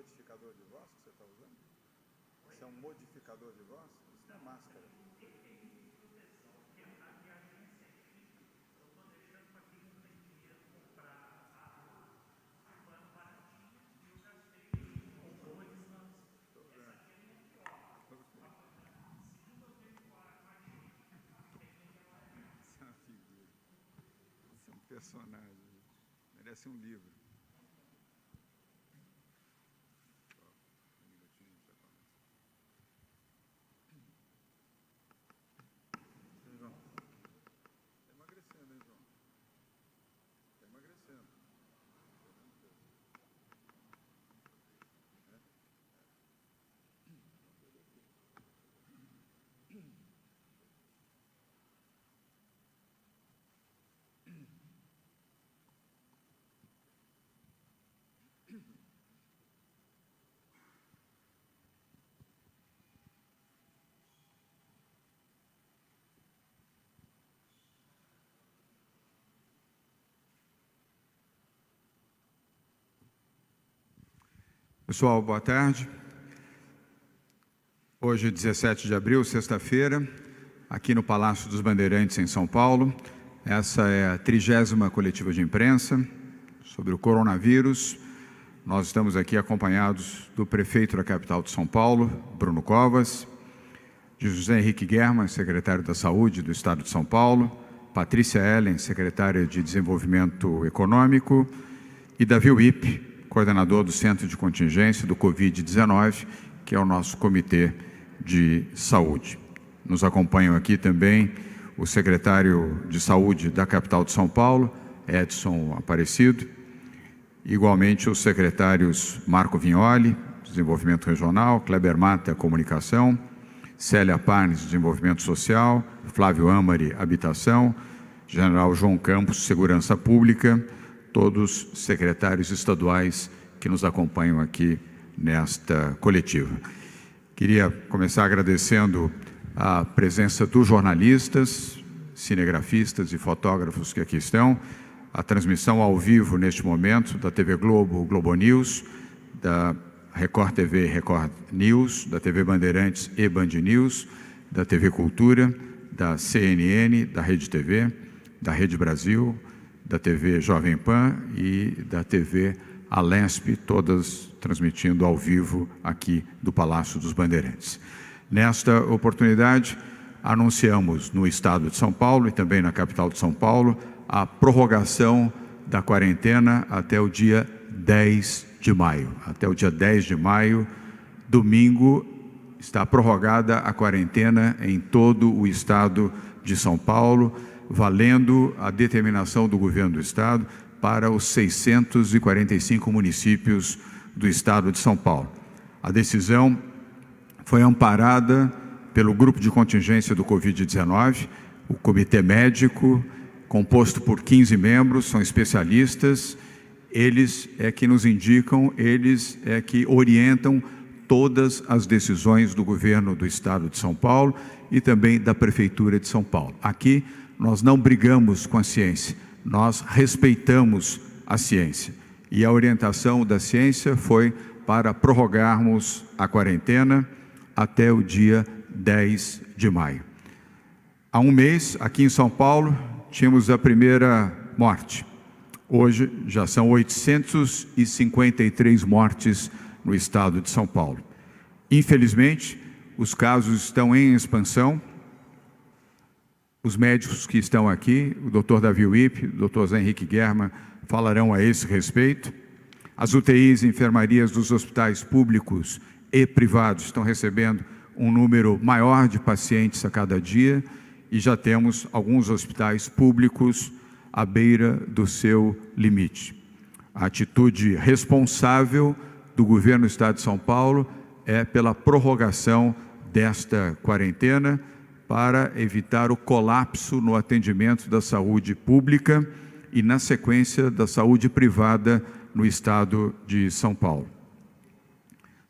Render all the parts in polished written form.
modificador de voz que você está usando? Isso é um modificador de voz? Isso não é máscara. Isso é um personagem. Merece um livro. Pessoal, boa tarde. Hoje, 17 de abril, sexta-feira, aqui no Palácio dos Bandeirantes, em São Paulo. Essa é a 30ª coletiva de imprensa sobre o coronavírus. Nós estamos aqui acompanhados do prefeito da capital de São Paulo, Bruno Covas, de José Henrique Germa, secretário da Saúde do Estado de São Paulo, Patrícia Ellen, secretária de Desenvolvimento Econômico, e Davi Wipp, coordenador do Centro de Contingência do Covid-19, que é o nosso Comitê de Saúde. Nos acompanham aqui também o secretário de Saúde da capital de São Paulo, Edson Aparecido, igualmente os secretários Marco Vignoli, Desenvolvimento Regional, Kleber Mata, Comunicação, Célia Parnes, Desenvolvimento Social, Flávio Amari, Habitação, General João Campos, Segurança Pública, todos secretários estaduais que nos acompanham aqui nesta coletiva. Queria começar agradecendo a presença dos jornalistas, cinegrafistas e fotógrafos que aqui estão, a transmissão ao vivo neste momento da TV Globo, Globo News, da Record TV, Record News, da TV Bandeirantes e Band News, da TV Cultura, da CNN, da Rede TV, da Rede Brasil, da TV Jovem Pan e da TV Alesp, todas transmitindo ao vivo aqui do Palácio dos Bandeirantes. Nesta oportunidade, anunciamos no estado de São Paulo e também na capital de São Paulo a prorrogação da quarentena até o dia 10 de maio. Até o dia 10 de maio, domingo, está prorrogada a quarentena em todo o estado de São Paulo, valendo a determinação do governo do estado para os 645 municípios do estado de São Paulo. A decisão foi amparada pelo grupo de contingência do Covid-19, o comitê médico, composto por 15 membros, são especialistas, eles é que nos indicam, eles é que orientam todas as decisões do governo do estado de São Paulo e também da prefeitura de São Paulo. Aqui nós não brigamos com a ciência, nós respeitamos a ciência. E a orientação da ciência foi para prorrogarmos a quarentena até o dia 10 de maio. Há um mês, aqui em São Paulo, tínhamos a primeira morte. Hoje já são 853 mortes no estado de São Paulo. Infelizmente, os casos estão em expansão. Os médicos que estão aqui, o Dr. Davi Wipp, o Dr. Zé Henrique Germa, falarão a esse respeito. As UTIs e enfermarias dos hospitais públicos e privados estão recebendo um número maior de pacientes a cada dia e já temos alguns hospitais públicos à beira do seu limite. A atitude responsável do governo do estado de São Paulo é pela prorrogação desta quarentena para evitar o colapso no atendimento da saúde pública e, na sequência, da saúde privada no estado de São Paulo.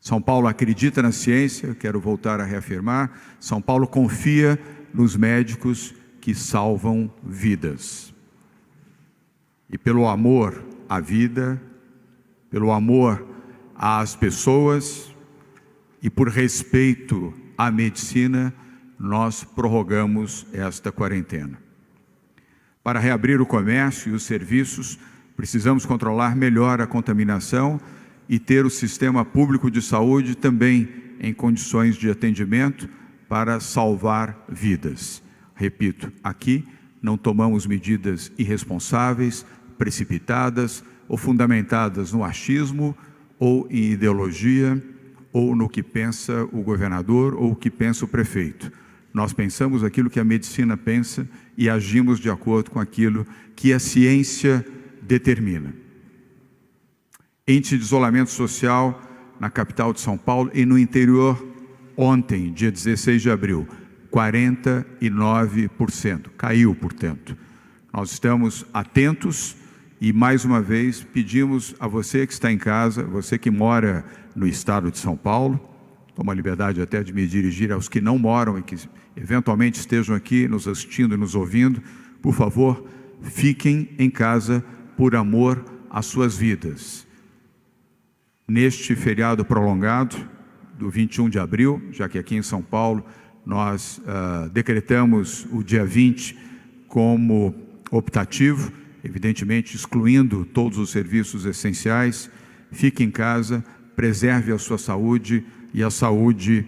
São Paulo acredita na ciência, quero voltar a reafirmar, São Paulo confia nos médicos que salvam vidas. E pelo amor à vida, pelo amor às pessoas e por respeito à medicina, nós prorrogamos esta quarentena. Para reabrir o comércio e os serviços, precisamos controlar melhor a contaminação e ter o sistema público de saúde também em condições de atendimento para salvar vidas. Repito, aqui não tomamos medidas irresponsáveis, precipitadas ou fundamentadas no achismo ou em ideologia ou no que pensa o governador ou o que pensa o prefeito. Nós pensamos aquilo que a medicina pensa e agimos de acordo com aquilo que a ciência determina. Índice de isolamento social na capital de São Paulo e no interior ontem, dia 16 de abril, 49%. Caiu, portanto. Nós estamos atentos e, mais uma vez, pedimos a você que está em casa, você que mora no estado de São Paulo, tomo a liberdade até de me dirigir aos que não moram e que eventualmente estejam aqui nos assistindo e nos ouvindo, por favor, fiquem em casa por amor às suas vidas. Neste feriado prolongado, do 21 de abril, já que aqui em São Paulo nós decretamos o dia 20 como optativo, evidentemente excluindo todos os serviços essenciais, fique em casa, preserve a sua saúde e a saúde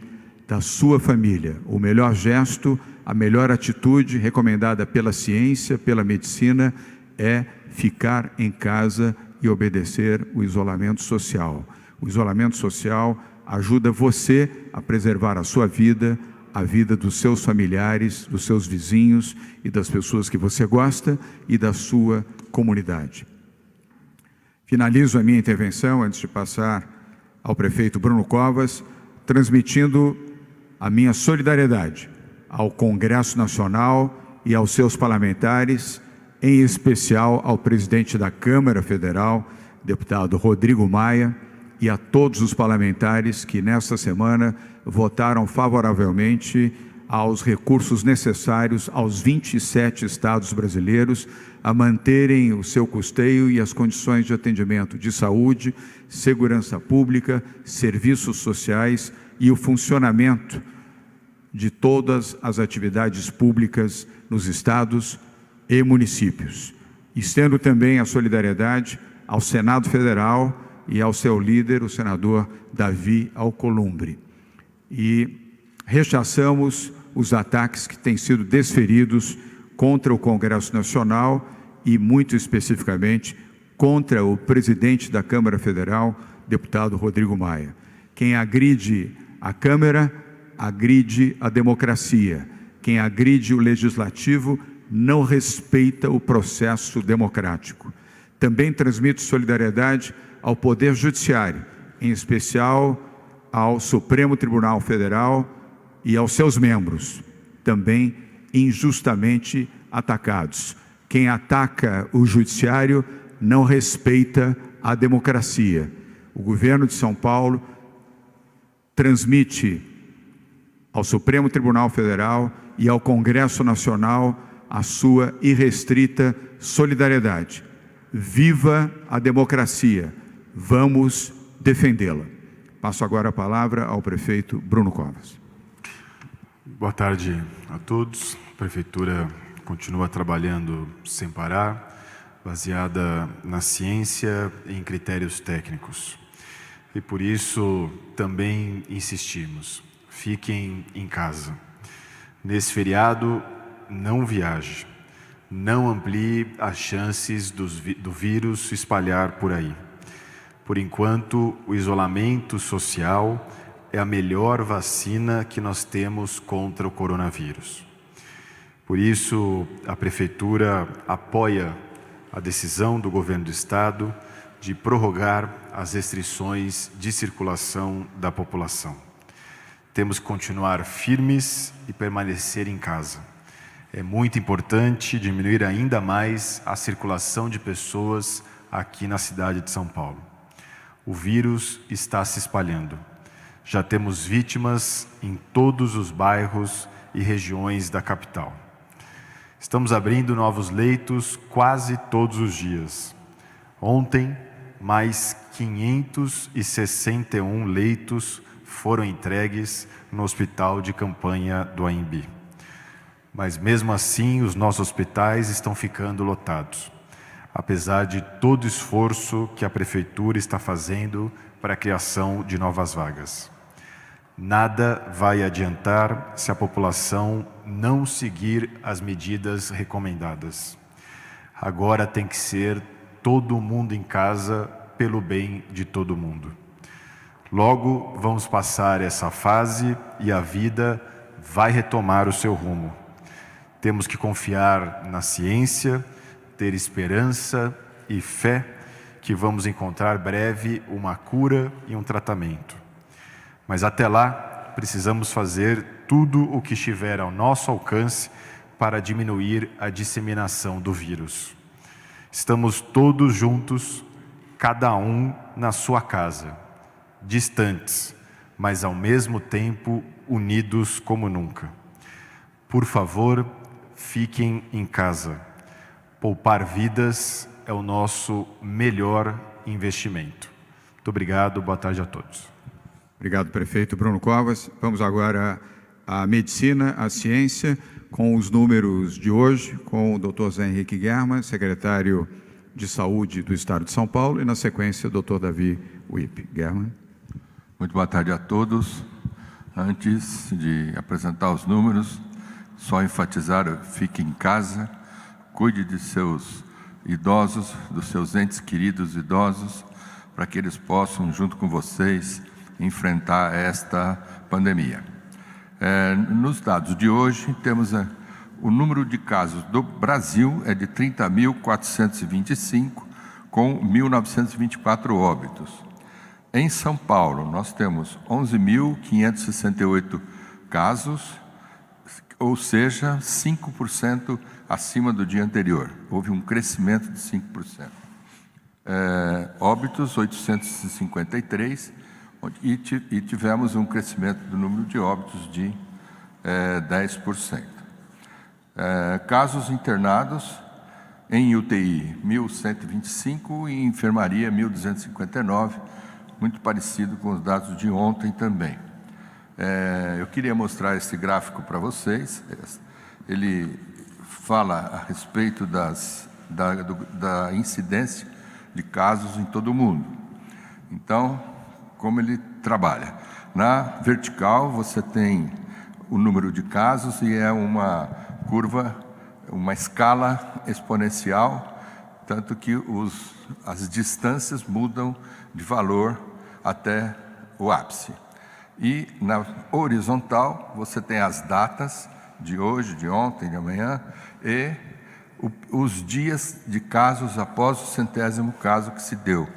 da sua família. O melhor gesto, a melhor atitude recomendada pela ciência, pela medicina, é ficar em casa e obedecer o isolamento social. O isolamento social ajuda você a preservar a sua vida, a vida dos seus familiares, dos seus vizinhos e das pessoas que você gosta e da sua comunidade. Finalizo a minha intervenção, antes de passar ao prefeito Bruno Covas, transmitindo a minha solidariedade ao Congresso Nacional e aos seus parlamentares, em especial ao presidente da Câmara Federal, deputado Rodrigo Maia, e a todos os parlamentares que nesta semana votaram favoravelmente aos recursos necessários aos 27 estados brasileiros a manterem o seu custeio e as condições de atendimento de saúde, segurança pública, serviços sociais e o funcionamento de todas as atividades públicas nos estados e municípios. Estendo também a solidariedade ao Senado Federal e ao seu líder, o senador Davi Alcolumbre. E rechaçamos os ataques que têm sido desferidos contra o Congresso Nacional e, muito especificamente, contra o presidente da Câmara Federal, deputado Rodrigo Maia. Quem agride a Câmara, agride a democracia. Quem agride o Legislativo, não respeita o processo democrático. Também transmito solidariedade ao Poder Judiciário, em especial ao Supremo Tribunal Federal e aos seus membros, também injustamente atacados. Quem ataca o Judiciário não respeita a democracia. O governo de São Paulo transmite ao Supremo Tribunal Federal e ao Congresso Nacional a sua irrestrita solidariedade. Viva a democracia! Vamos defendê-la. Passo agora a palavra ao prefeito Bruno Covas. Boa tarde a todos. A Prefeitura continua trabalhando sem parar, baseada na ciência e em critérios técnicos. E por isso também insistimos, fiquem em casa. Nesse feriado, não viaje, não amplie as chances do vírus se espalhar por aí. Por enquanto, o isolamento social é a melhor vacina que nós temos contra o coronavírus. Por isso, a Prefeitura apoia a decisão do Governo do Estado de prorrogar as restrições de circulação da população. Temos que continuar firmes e permanecer em casa. É muito importante diminuir ainda mais a circulação de pessoas aqui na cidade de São Paulo. O vírus está se espalhando. Já temos vítimas em todos os bairros e regiões da capital. Estamos abrindo novos leitos quase todos os dias. Ontem, mais 561 leitos foram entregues no hospital de campanha do AMB. Mas mesmo assim, os nossos hospitais estão ficando lotados, apesar de todo o esforço que a Prefeitura está fazendo para a criação de novas vagas. Nada vai adiantar se a população não seguir as medidas recomendadas. Agora tem que ser todo mundo em casa pelo bem de todo mundo. Logo vamos passar essa fase e a vida vai retomar o seu rumo. Temos que confiar na ciência, ter esperança e fé que vamos encontrar breve uma cura e um tratamento. Mas até lá, precisamos fazer tudo o que estiver ao nosso alcance para diminuir a disseminação do vírus. Estamos todos juntos, cada um na sua casa, distantes, mas ao mesmo tempo unidos como nunca. Por favor, fiquem em casa. Poupar vidas é o nosso melhor investimento. Muito obrigado, boa tarde a todos. Obrigado, prefeito Bruno Covas. Vamos agora à medicina, à ciência, com os números de hoje, com o Dr. Zé Henrique German, secretário de Saúde do Estado de São Paulo, e na sequência, o Dr. Davi Wipp. German. Muito boa tarde a todos. Antes de apresentar os números, só enfatizar, fique em casa, cuide de seus idosos, dos seus entes queridos idosos, para que eles possam, junto com vocês, enfrentar esta pandemia. Nos dados de hoje, temos o número de casos do Brasil é de 30.425, com 1.924 óbitos. Em São Paulo, nós temos 11.568 casos, ou seja, 5% acima do dia anterior. Houve um crescimento de 5%. Óbitos, 853, e tivemos um crescimento do número de óbitos de 10%. Casos internados em UTI, 1.125, e em enfermaria, 1.259, muito parecido com os dados de ontem também. Eu queria mostrar esse gráfico para vocês. Ele fala a respeito da incidência de casos em todo o mundo. Então, como ele trabalha? Na vertical, você tem o número de casos e é uma curva, uma escala exponencial, tanto que as distâncias mudam de valor até o ápice. E na horizontal, você tem as datas de hoje, de ontem, de amanhã, e os dias de casos após o 100º caso que se deu,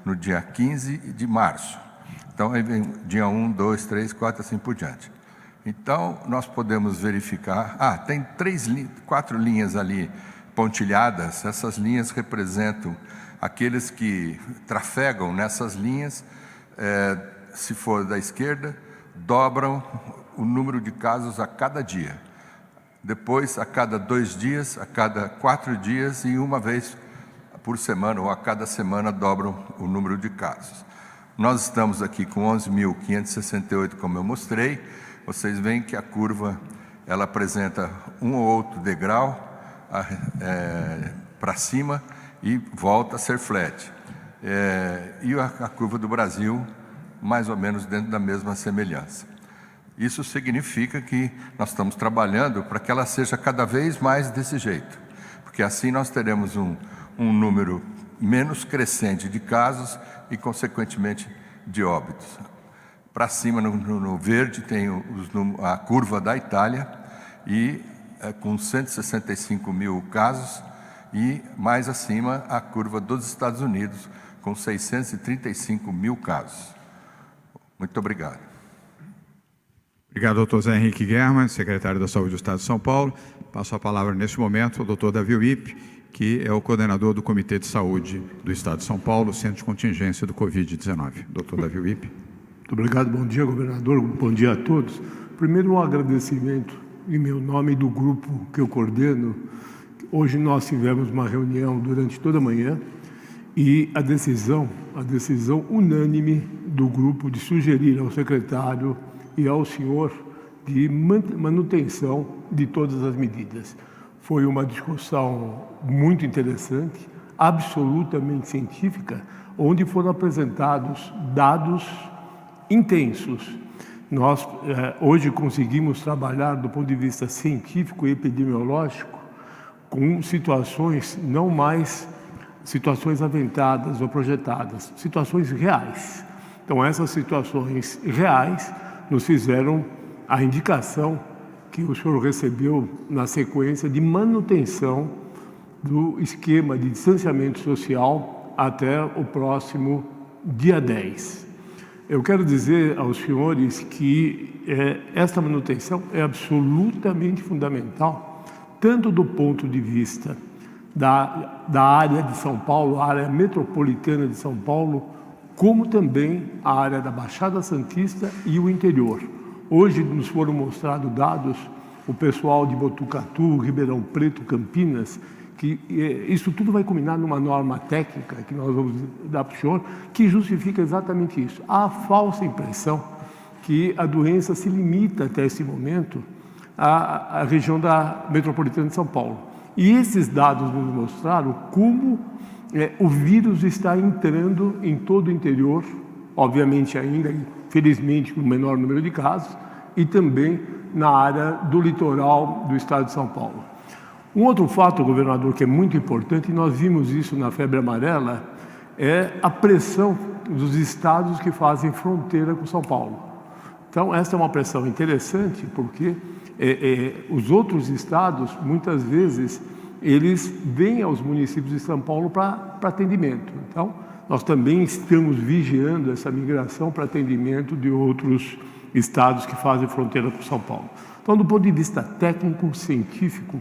no dia 15 de março. Então, aí vem dia 1, 2, 3, 4, assim por diante. Então, nós podemos verificar... tem 4 linhas ali pontilhadas. Essas linhas representam aqueles que trafegam nessas linhas. Se for da esquerda, dobram o número de casos a cada dia. Depois, a cada 2 dias, a cada 4 dias e uma vez por semana, ou a cada semana, dobram o número de casos. Nós estamos aqui com 11.568, como eu mostrei. Vocês veem que a curva, ela apresenta um ou outro degrau para cima e volta a ser flat. E a curva do Brasil, mais ou menos dentro da mesma semelhança. Isso significa que nós estamos trabalhando para que ela seja cada vez mais desse jeito, porque assim nós teremos um número menos crescente de casos e, consequentemente, de óbitos. Para cima, no verde, tem a curva da Itália, e com 165 mil casos, e mais acima a curva dos Estados Unidos, com 635 mil casos. Muito obrigado. Obrigado, doutor Zé Henrique German, secretário da Saúde do Estado de São Paulo. Passo a palavra, neste momento, ao doutor Davi Wipp, que é o coordenador do Comitê de Saúde do Estado de São Paulo, Centro de Contingência do Covid-19. Doutor Davi Wipp. Muito obrigado, bom dia, governador, bom dia a todos. Primeiro, um agradecimento em meu nome e do grupo que eu coordeno. Hoje nós tivemos uma reunião durante toda a manhã e a decisão unânime do grupo de sugerir ao secretário e ao senhor de manutenção de todas as medidas. Foi uma discussão muito interessante, absolutamente científica, onde foram apresentados dados intensos. Nós hoje conseguimos trabalhar do ponto de vista científico e epidemiológico com situações não mais situações aventadas ou projetadas, situações reais. Então essas situações reais nos fizeram a indicação que o senhor recebeu na sequência de manutenção do esquema de distanciamento social até o próximo dia 10. Eu quero dizer aos senhores que esta manutenção é absolutamente fundamental, tanto do ponto de vista da área de São Paulo, a área metropolitana de São Paulo, como também a área da Baixada Santista e o interior. Hoje nos foram mostrados dados, o pessoal de Botucatu, Ribeirão Preto, Campinas, que isso tudo vai culminar numa norma técnica que nós vamos dar para o senhor, que justifica exatamente isso. Há a falsa impressão que a doença se limita até esse momento à região da metropolitana de São Paulo. E esses dados nos mostraram como o vírus está entrando em todo o interior, obviamente ainda, felizmente, com o menor número de casos, e também na área do litoral do estado de São Paulo. Um outro fato, governador, que é muito importante, e nós vimos isso na febre amarela, é a pressão dos estados que fazem fronteira com São Paulo. Então, essa é uma pressão interessante, porque os outros estados, muitas vezes, eles vêm aos municípios de São Paulo para atendimento. Então, nós também estamos vigiando essa migração para atendimento de outros estados que fazem fronteira com São Paulo. Então, do ponto de vista técnico, científico,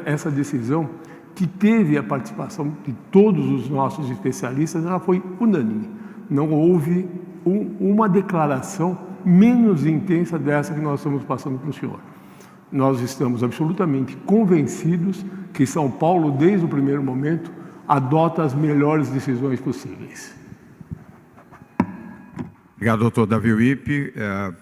essa decisão que teve a participação de todos os nossos especialistas, ela foi unânime. Não houve uma declaração menos intensa dessa que nós estamos passando para o senhor. Nós estamos absolutamente convencidos que São Paulo, desde o primeiro momento, adota as melhores decisões possíveis. Obrigado, doutor Davi Wippe,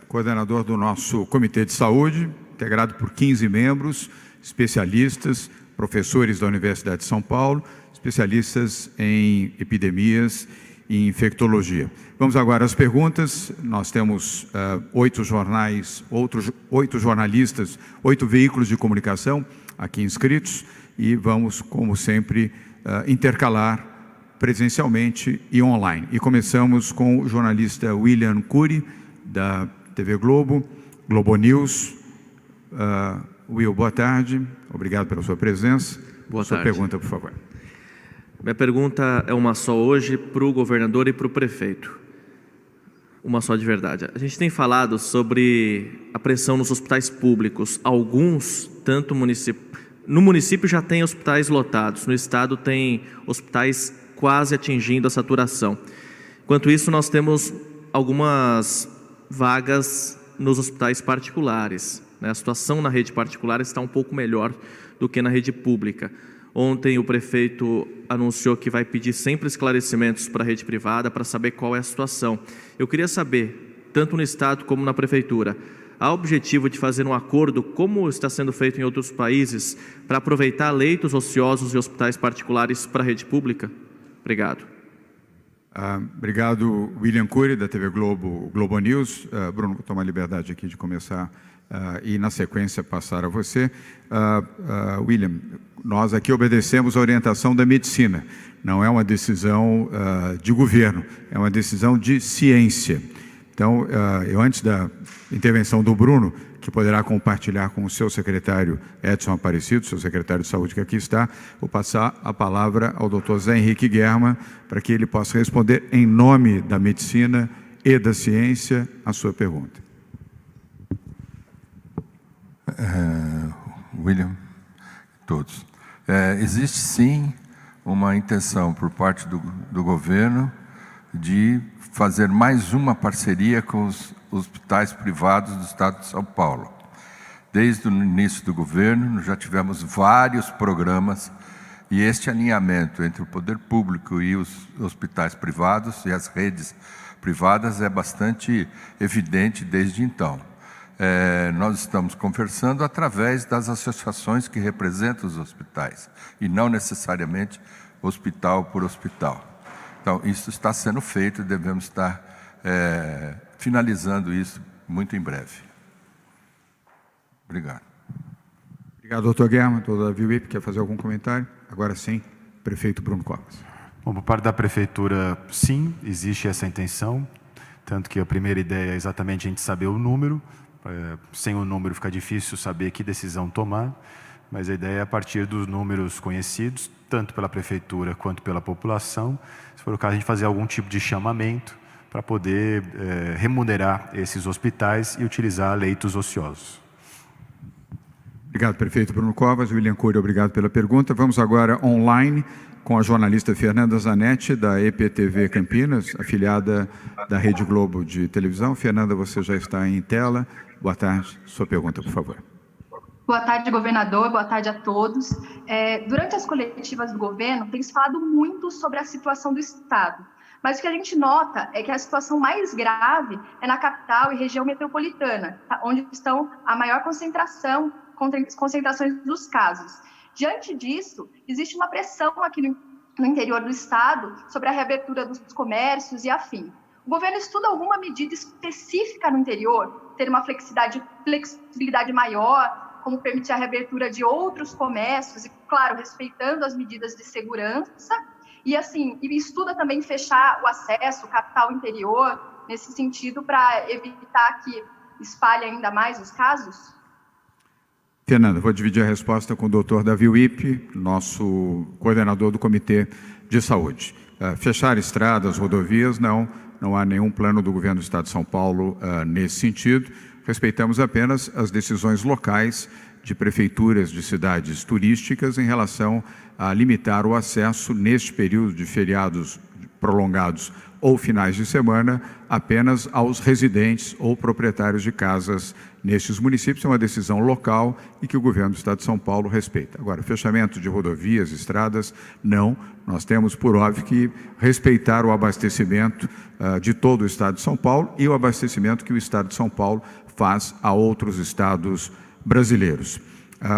coordenador do nosso Comitê de Saúde, integrado por 15 membros, especialistas, professores da Universidade de São Paulo, especialistas em epidemias e infectologia. Vamos agora às perguntas. Nós temos 8 jornalistas, 8 veículos de comunicação aqui inscritos e vamos, como sempre, intercalar presencialmente e online. E começamos com o jornalista William Cury, da TV Globo, Globo News. Will, boa tarde. Obrigado pela sua presença. Boa tarde. Sua pergunta, por favor. Minha pergunta é uma só hoje para o governador e para o prefeito. Uma só de verdade. A gente tem falado sobre a pressão nos hospitais públicos. Alguns, no município já tem hospitais lotados, no estado tem hospitais quase atingindo a saturação. Enquanto isso, nós temos algumas vagas nos hospitais particulares. A situação na rede particular está um pouco melhor do que na rede pública. Ontem o prefeito anunciou que vai pedir sempre esclarecimentos para a rede privada para saber qual é a situação. Eu queria saber, tanto no estado como na prefeitura, há o objetivo de fazer um acordo, como está sendo feito em outros países, para aproveitar leitos ociosos e hospitais particulares para a rede pública? Obrigado. Obrigado, William Cury, da TV Globo, Globo News. Bruno, vou tomar a liberdade aqui de começar e, na sequência, passar a você. William, nós aqui obedecemos a orientação da medicina. Não é uma decisão de governo, é uma decisão de ciência. Então, eu, antes da intervenção do Bruno, que poderá compartilhar com o seu secretário Edson Aparecido, seu secretário de saúde que aqui está, vou passar a palavra ao Dr. Zé Henrique Germa, para que ele possa responder em nome da medicina e da ciência a sua pergunta. William, todos. Existe sim uma intenção por parte do governo de fazer mais uma parceria com os hospitais privados do estado de São Paulo. Desde o início do governo, nós já tivemos vários programas E este alinhamento entre o poder público e os hospitais privados e as redes privadas é bastante evidente desde então. Nós estamos conversando através das associações que representam os hospitais, e não necessariamente hospital por hospital. Então, isso está sendo feito e devemos estar finalizando isso muito em breve. Obrigado. Obrigado, doutor Guerra. Doutor Davi Wip, quer fazer algum comentário? Agora sim, prefeito Bruno Covas. Bom, por parte da Prefeitura, sim, existe essa intenção, tanto que a primeira ideia é exatamente a gente saber o número. Sem o número fica difícil saber que decisão tomar, mas a ideia é a partir dos números conhecidos, tanto pela Prefeitura quanto pela população, se for o caso, a gente fazer algum tipo de chamamento para poder remunerar esses hospitais e utilizar leitos ociosos. Obrigado, prefeito Bruno Covas. William Cury, obrigado pela pergunta. Vamos agora online com a jornalista Fernanda Zanetti, da EPTV Campinas, afiliada da Rede Globo de televisão. Fernanda, você já está em tela. Boa tarde. Sua pergunta, por favor. Boa tarde, governador. Boa tarde a todos. Durante as coletivas do governo, tem se falado muito sobre a situação do Estado. Mas o que a gente nota é que a situação mais grave é na capital e região metropolitana, onde estão a maior concentrações dos casos. Diante disso, existe uma pressão aqui no interior do Estado sobre a reabertura dos comércios e afim. O governo estuda alguma medida específica no interior, ter uma flexibilidade maior, como permitir a reabertura de outros comércios e, claro, respeitando as medidas de segurança, e estuda também fechar o acesso, capital interior, nesse sentido, para evitar que espalhe ainda mais os casos? Fernanda, vou dividir a resposta com o doutor Davi Wip, nosso coordenador do Comitê de Saúde. Fechar estradas, rodovias, não há nenhum plano do governo do Estado de São Paulo nesse sentido. Respeitamos apenas as decisões locais de prefeituras de cidades turísticas em relação a limitar o acesso neste período de feriados prolongados ou finais de semana apenas aos residentes ou proprietários de casas nestes municípios. É uma decisão local e que o governo do Estado de São Paulo respeita. Agora, fechamento de rodovias, estradas, não. Nós temos, por óbvio, que respeitar o abastecimento de todo o Estado de São Paulo e o abastecimento que o Estado de São Paulo faz a outros estados brasileiros.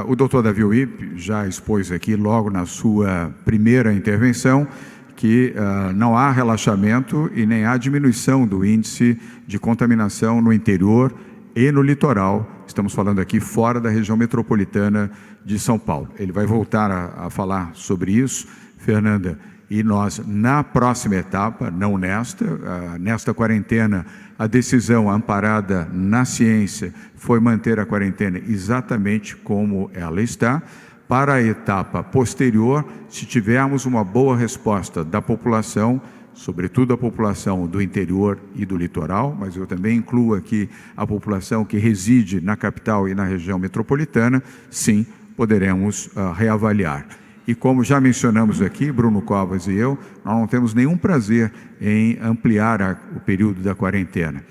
O doutor Davi Wip já expôs aqui, logo na sua primeira intervenção, que não há relaxamento e nem há diminuição do índice de contaminação no interior e no litoral. Estamos falando aqui fora da região metropolitana de São Paulo. Ele vai voltar a falar sobre isso, Fernanda, e nós, na próxima etapa, não nesta quarentena, a decisão amparada na ciência foi manter a quarentena exatamente como ela está. Para a etapa posterior, se tivermos uma boa resposta da população, sobretudo a população do interior e do litoral, mas eu também incluo aqui a população que reside na capital e na região metropolitana, sim, poderemos reavaliar. E como já mencionamos aqui, Bruno Covas e eu, nós não temos nenhum prazer em ampliar o período da quarentena,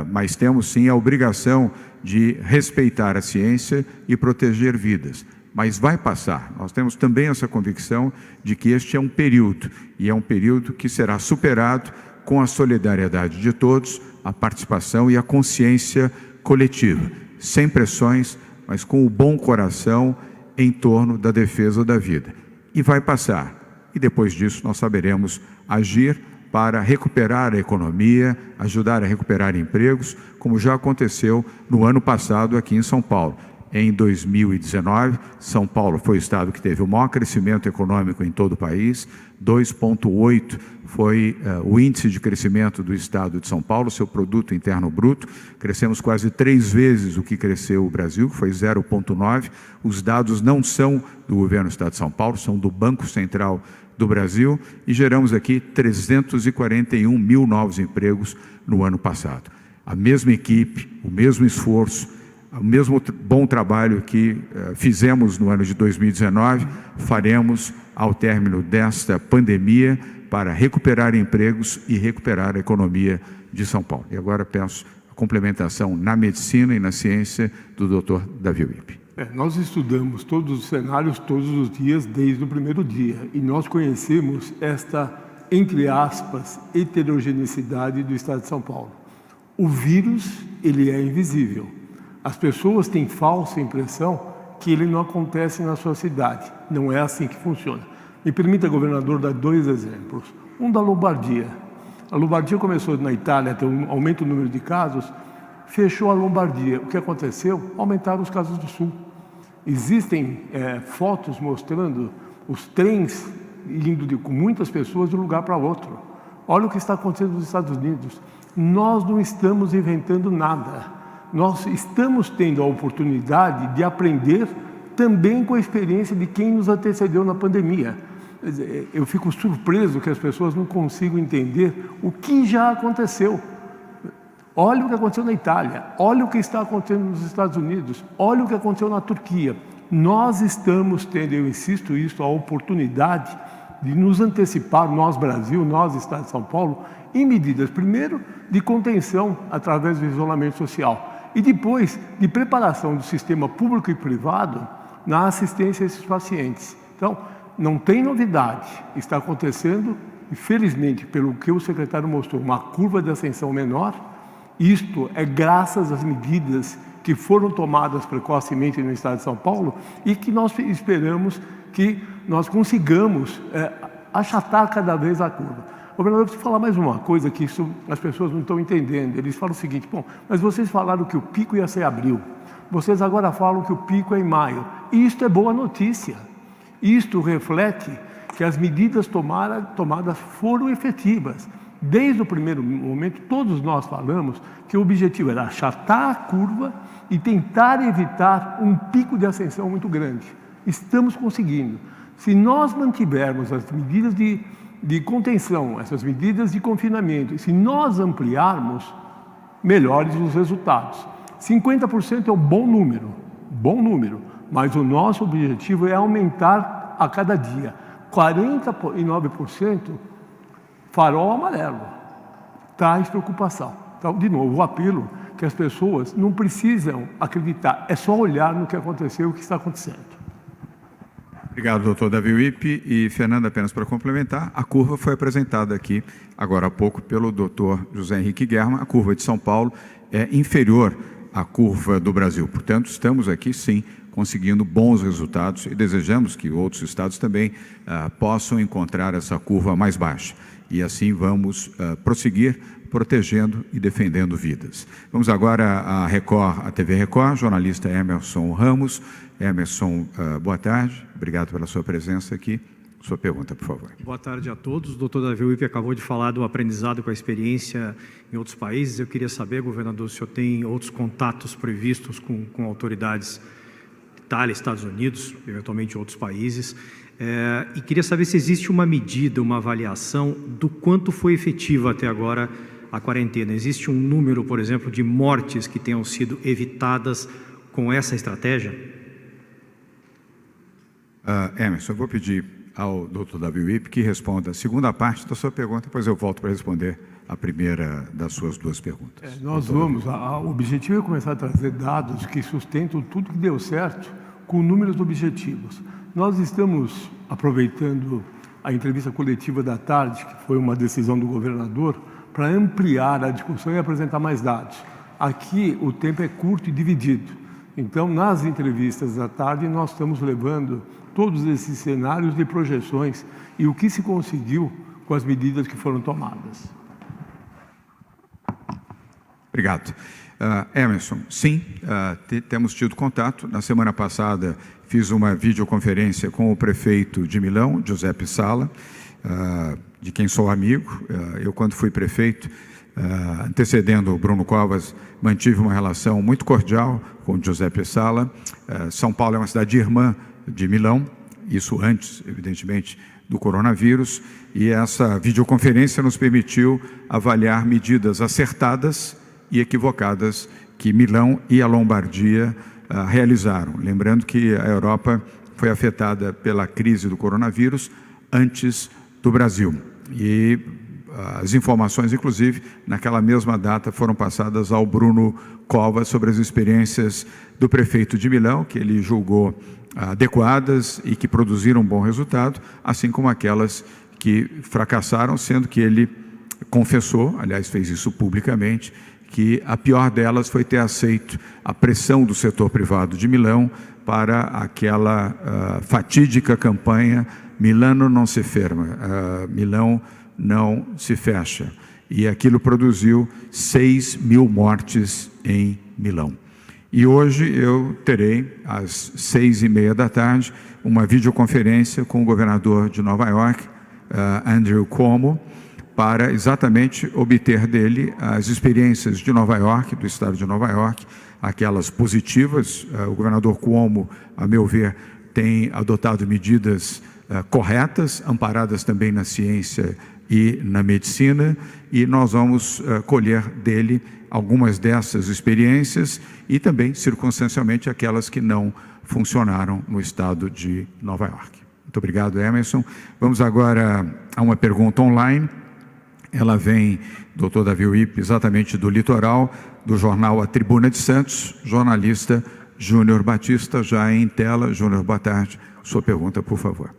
mas temos sim a obrigação de respeitar a ciência e proteger vidas. Mas vai passar. Nós temos também essa convicção de que este é um período, e é um período que será superado com a solidariedade de todos, a participação e a consciência coletiva, sem pressões, mas com o bom coração em torno da defesa da vida. E vai passar. E depois disso nós saberemos agir para recuperar a economia, ajudar a recuperar empregos, como já aconteceu no ano passado aqui em São Paulo. Em 2019, São Paulo foi o estado que teve o maior crescimento econômico em todo o país, 2,8 foi o índice de crescimento do estado de São Paulo, seu produto interno bruto. Crescemos quase 3 vezes o que cresceu o Brasil, que foi 0,9. Os dados não são do governo do estado de São Paulo, são do Banco Central do Brasil, e geramos aqui 341 mil novos empregos no ano passado. A mesma equipe, o mesmo esforço, o mesmo bom trabalho que fizemos no ano de 2019, faremos ao término desta pandemia para recuperar empregos e recuperar a economia de São Paulo. E agora peço a complementação na medicina e na ciência do Dr. Davi Wip. Nós estudamos todos os cenários todos os dias desde o primeiro dia e nós conhecemos esta, entre aspas, heterogeneidade do Estado de São Paulo. O vírus, ele é invisível. As pessoas têm falsa impressão que ele não acontece na sua cidade. Não é assim que funciona. Me permita, governador, dar 2 exemplos. Um da Lombardia. A Lombardia começou na Itália a ter um aumento no número de casos, fechou a Lombardia. O que aconteceu? Aumentaram os casos do Sul. Existem fotos mostrando os trens indo com muitas pessoas de um lugar para outro. Olha o que está acontecendo nos Estados Unidos. Nós não estamos inventando nada. Nós estamos tendo a oportunidade de aprender também com a experiência de quem nos antecedeu na pandemia. Eu fico surpreso que as pessoas não consigam entender o que já aconteceu. Olha o que aconteceu na Itália, olha o que está acontecendo nos Estados Unidos, olha o que aconteceu na Turquia. Nós estamos tendo, eu insisto isso, a oportunidade de nos antecipar, nós Brasil, nós Estado de São Paulo, em medidas, primeiro, de contenção através do isolamento social e depois de preparação do sistema público e privado na assistência a esses pacientes. Então, não tem novidade, está acontecendo, e felizmente, pelo que o secretário mostrou, uma curva de ascensão menor. Isto é graças às medidas que foram tomadas precocemente no Estado de São Paulo e que nós esperamos que nós consigamos achatar cada vez a curva. Governador, eu preciso falar mais uma coisa que isso as pessoas não estão entendendo. Eles falam o seguinte: bom, mas vocês falaram que o pico ia ser em abril, vocês agora falam que o pico é em maio. E isto é boa notícia. Isto reflete que as medidas tomadas foram efetivas. Desde o primeiro momento, todos nós falamos que o objetivo era achatar a curva e tentar evitar um pico de ascensão muito grande. Estamos conseguindo. Se nós mantivermos as medidas de contenção, essas medidas de confinamento, e se nós ampliarmos, melhores os resultados. 50% é um bom número, mas o nosso objetivo é aumentar a cada dia. 49%, farol amarelo, traz preocupação. Então, de novo, o apelo que as pessoas não precisam acreditar, é só olhar no que aconteceu e o que está acontecendo. Obrigado, doutor Davi Wippe. E, Fernando, apenas para complementar, a curva foi apresentada aqui, agora há pouco, pelo doutor José Henrique Guerra. A curva de São Paulo é inferior à curva do Brasil. Portanto, estamos aqui, sim, conseguindo bons resultados e desejamos que outros estados também possam encontrar essa curva mais baixa. E assim vamos prosseguir protegendo e defendendo vidas. Vamos agora à TV Record, jornalista Emerson Ramos. Emerson, boa tarde, obrigado pela sua presença aqui. Sua pergunta, por favor. Boa tarde a todos. O doutor Davi Wippe acabou de falar do aprendizado com a experiência em outros países. Eu queria saber, governador, se o senhor tem outros contatos previstos com autoridades de Itália, Estados Unidos, eventualmente outros países. E queria saber se existe uma medida, uma avaliação do quanto foi efetiva até agora a quarentena. Existe um número, por exemplo, de mortes que tenham sido evitadas com essa estratégia? Emerson, eu vou pedir ao doutor Davi Wippe que responda a segunda parte da sua pergunta, depois eu volto para responder a primeira das suas duas perguntas. O objetivo é começar a trazer dados que sustentam tudo que deu certo com números objetivos. Nós estamos aproveitando a entrevista coletiva da tarde, que foi uma decisão do governador, para ampliar a discussão e apresentar mais dados. Aqui o tempo é curto e dividido. Então, nas entrevistas da tarde, nós estamos levando todos esses cenários de projeções e o que se conseguiu com as medidas que foram tomadas. Obrigado. Emerson, sim, temos tido contato. Na semana passada, fiz uma videoconferência com o prefeito de Milão, Giuseppe Sala, de quem sou amigo. Eu, quando fui prefeito, antecedendo o Bruno Covas, mantive uma relação muito cordial com o Giuseppe Sala. São Paulo é uma cidade irmã de Milão, isso antes, evidentemente, do coronavírus, e essa videoconferência nos permitiu avaliar medidas acertadas e equivocadas que Milão e a Lombardia realizaram. Lembrando que a Europa foi afetada pela crise do coronavírus antes do Brasil. E as informações, inclusive, naquela mesma data, foram passadas ao Bruno Covas sobre as experiências do prefeito de Milão, que ele julgou adequadas e que produziram um bom resultado, assim como aquelas que fracassaram, sendo que ele confessou, aliás, fez isso publicamente, que a pior delas foi ter aceito a pressão do setor privado de Milão para aquela fatídica campanha Milano não se ferma, Milão não se fecha. E aquilo produziu 6.000 mortes em Milão. E hoje eu terei, às 6h30 da tarde, uma videoconferência com o governador de Nova York, Andrew Cuomo, para exatamente obter dele as experiências de Nova York, do estado de Nova York, aquelas positivas. O governador Cuomo, a meu ver, tem adotado medidas corretas, amparadas também na ciência e na medicina, e nós vamos colher dele algumas dessas experiências e também, circunstancialmente, aquelas que não funcionaram no estado de Nova York. Muito obrigado, Emerson. Vamos agora a uma pergunta online. Ela vem, doutor Davi Wippe, exatamente do litoral, do jornal A Tribuna de Santos, jornalista Júnior Batista, já em tela. Júnior, boa tarde. Sua pergunta, por favor.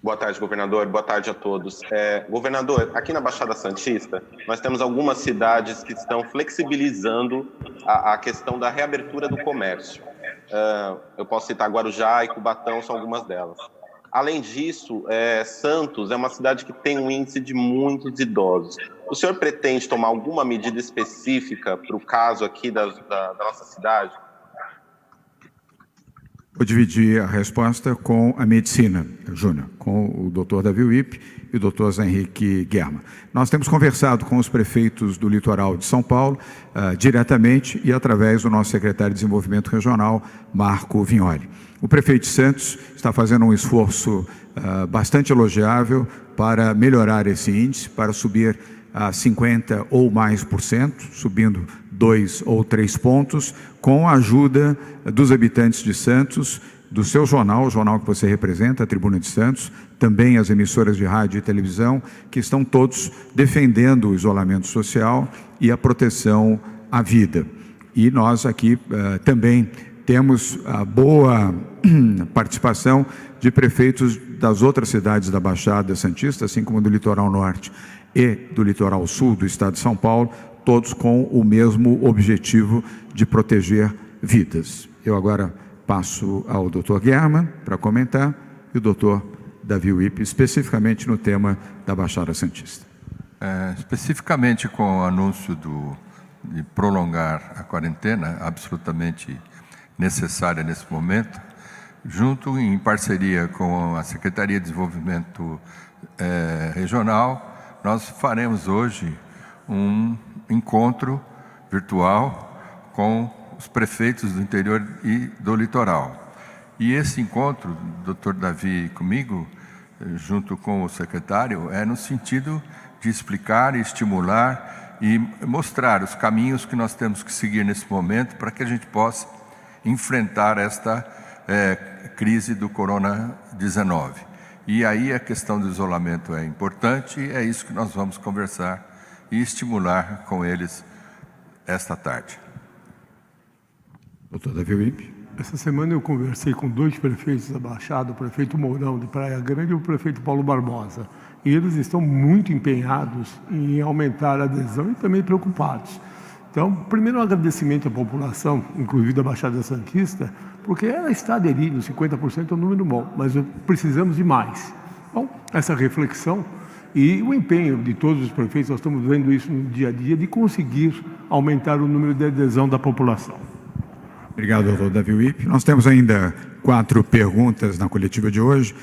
Boa tarde, governador. Boa tarde a todos. Governador, aqui na Baixada Santista, nós temos algumas cidades que estão flexibilizando a questão da reabertura do comércio. Eu posso citar Guarujá e Cubatão, são algumas delas. Além disso, Santos é uma cidade que tem um índice de muitos idosos. O senhor pretende tomar alguma medida específica para o caso aqui da nossa cidade? Vou dividir a resposta com a medicina, Júnior, com o doutor Davi Wippe e o doutor Zé Henrique Guerma. Nós temos conversado com os prefeitos do litoral de São Paulo, diretamente e através do nosso secretário de Desenvolvimento Regional, Marco Vignoli. O prefeito de Santos está fazendo um esforço bastante elogiável para melhorar esse índice, para subir a 50% ou mais, subindo 2 ou 3 pontos, com a ajuda dos habitantes de Santos, do seu jornal, o jornal que você representa, a Tribuna de Santos, também as emissoras de rádio e televisão, que estão todos defendendo o isolamento social e a proteção à vida. E nós aqui também temos a boa participação de prefeitos das outras cidades da Baixada Santista, assim como do litoral norte e do litoral sul do estado de São Paulo, todos com o mesmo objetivo de proteger vidas. Eu agora passo ao doutor Guerma para comentar e o doutor Davi Wippe, especificamente no tema da Baixada Santista. Especificamente com o anúncio de prolongar a quarentena, absolutamente necessária nesse momento, junto em parceria com a Secretaria de Desenvolvimento Regional, nós faremos hoje um encontro virtual com os prefeitos do interior e do litoral. E esse encontro, doutor Davi comigo, junto com o secretário, é no sentido de explicar e estimular e mostrar os caminhos que nós temos que seguir nesse momento para que a gente possa enfrentar esta crise do Corona-19. E aí a questão do isolamento é importante e é isso que nós vamos conversar e estimular com eles esta tarde. Doutor Davi Wippe. Essa semana eu conversei com 2 prefeitos da Baixada, o prefeito Mourão de Praia Grande e o prefeito Paulo Barbosa. E eles estão muito empenhados em aumentar a adesão e também preocupados. Então, primeiro um agradecimento à população, inclusive da Baixada Santista, porque ela está aderindo, 50% é um número bom, mas precisamos de mais. Bom, essa reflexão e o empenho de todos os prefeitos, nós estamos vendo isso no dia a dia, de conseguir aumentar o número de adesão da população. Obrigado, doutor Davi Wippe. Nós temos ainda 4 perguntas na coletiva de hoje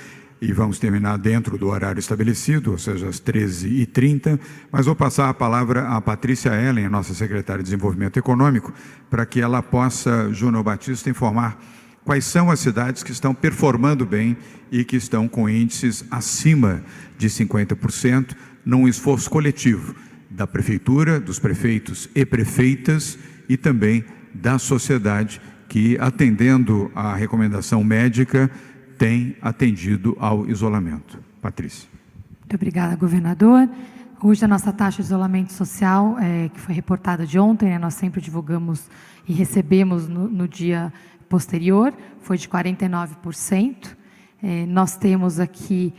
e vamos terminar dentro do horário estabelecido, ou seja, às 13h30, mas vou passar a palavra à Patrícia Ellen, a nossa secretária de Desenvolvimento Econômico, para que ela possa, Júnior Batista, informar quais são as cidades que estão performando bem e que estão com índices acima de 50%, num esforço coletivo da Prefeitura, dos prefeitos e prefeitas e também da sociedade que, atendendo à recomendação médica, tem atendido ao isolamento. Patrícia. Muito obrigada, governador. Hoje a nossa taxa de isolamento social, que foi reportada de ontem, né, nós sempre divulgamos e recebemos no dia posterior, foi de 49%. Nós temos aqui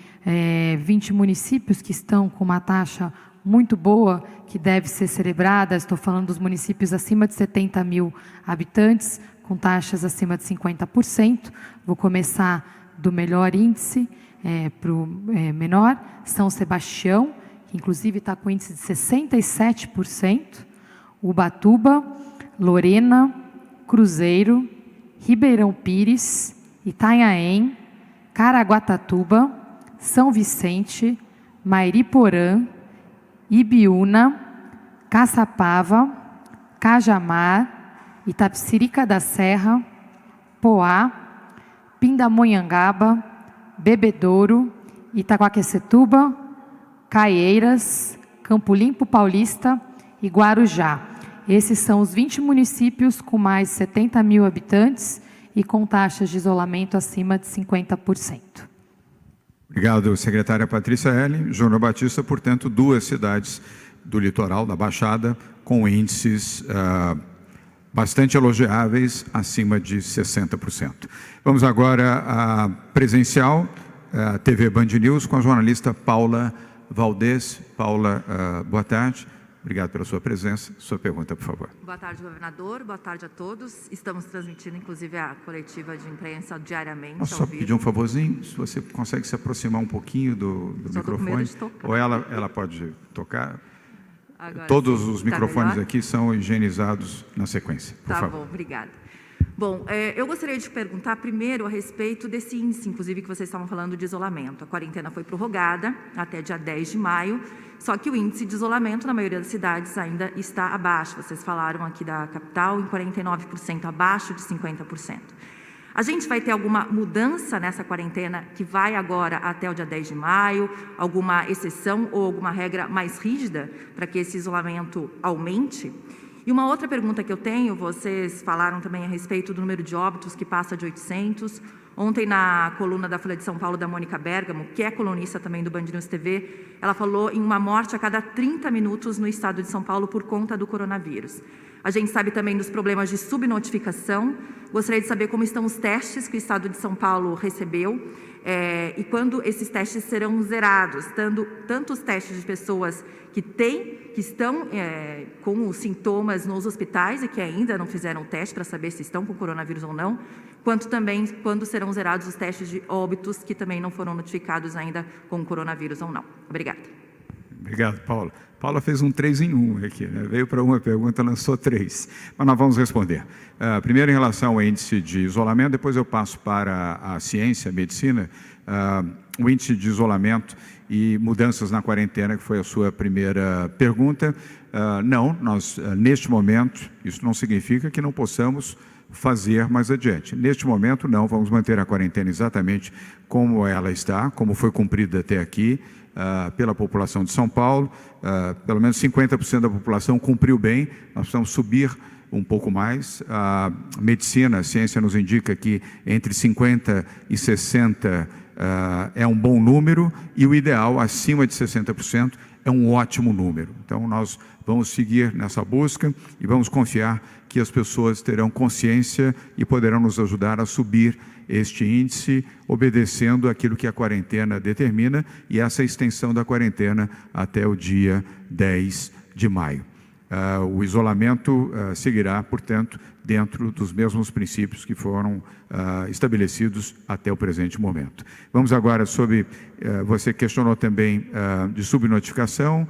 20 municípios que estão com uma taxa muito boa, que deve ser celebrada. Estou falando dos municípios acima de 70 mil habitantes, com taxas acima de 50%. Vou começar do melhor índice para o menor. São Sebastião, que inclusive está com índice de 67%. Ubatuba, Lorena, Cruzeiro, Ribeirão Pires, Itanhaém, Caraguatatuba, São Vicente, Mairiporã, Ibiúna, Caçapava, Cajamar, Itapecerica da Serra, Poá, Pindamonhangaba, Bebedouro, Itaquaquecetuba, Caieiras, Campo Limpo Paulista e Guarujá. Esses são os 20 municípios com mais de 70 mil habitantes e com taxas de isolamento acima de 50%. Obrigado, secretária Patrícia Hellen. Júnior Batista, portanto, 2 cidades do litoral, da Baixada, com índices bastante elogiáveis, acima de 60%. Vamos agora à presencial, a TV Band News, com a jornalista Paula Valdez. Paula, boa tarde. Obrigado pela sua presença. Sua pergunta, por favor. Boa tarde, governador. Boa tarde a todos. Estamos transmitindo, inclusive, a coletiva de imprensa diariamente. Posso só pedir um favorzinho? Se você consegue se aproximar um pouquinho do microfone. Com medo de tocar. Ou ela pode tocar. Agora, todos sim, os microfones melhor? aqui são higienizados na sequência. Por favor. Tá bom, obrigada. Bom, eu gostaria de perguntar primeiro a respeito desse índice, inclusive, que vocês estavam falando de isolamento. A quarentena foi prorrogada até dia 10 de maio, só que o índice de isolamento na maioria das cidades ainda está abaixo. Vocês falaram aqui da capital em 49%, abaixo de 50%. A gente vai ter alguma mudança nessa quarentena que vai agora até o dia 10 de maio? Alguma exceção ou alguma regra mais rígida para que esse isolamento aumente? E uma outra pergunta que eu tenho, vocês falaram também a respeito do número de óbitos que passa de 800. Ontem, na coluna da Folha de São Paulo, da Mônica Bergamo, que é colunista também do Band News TV, ela falou em uma morte a cada 30 minutos no estado de São Paulo por conta do coronavírus. A gente sabe também dos problemas de subnotificação. Gostaria de saber como estão os testes que o estado de São Paulo recebeu e quando esses testes serão zerados, tanto os testes de pessoas que estão com os sintomas nos hospitais e que ainda não fizeram o teste para saber se estão com coronavírus ou não, quanto também quando serão zerados os testes de óbitos que também não foram notificados ainda com coronavírus ou não. Obrigada. Obrigado, Paula. Paula fez um 3 em 1 aqui, né? Veio para uma pergunta, lançou 3. Mas nós vamos responder. Primeiro, em relação ao índice de isolamento, depois eu passo para a ciência, a medicina, o índice de isolamento e mudanças na quarentena, que foi a sua primeira pergunta. Não, nós, neste momento, isso não significa que não possamos fazer mais adiante. Neste momento, não, vamos manter a quarentena exatamente como ela está, como foi cumprida até aqui, pela população de São Paulo. Pelo menos 50% da população cumpriu bem. Nós precisamos subir um pouco mais. A medicina, a ciência nos indica que entre 50 e 60 é um bom número, e o ideal, acima de 60%, é um ótimo número. Então, nós vamos seguir nessa busca e vamos confiar que as pessoas terão consciência e poderão nos ajudar a subir este índice, obedecendo aquilo que a quarentena determina, e essa extensão da quarentena até o dia 10 de maio. O isolamento seguirá, portanto, dentro dos mesmos princípios que foram estabelecidos até o presente momento. Vamos agora sobre, você questionou também de subnotificação,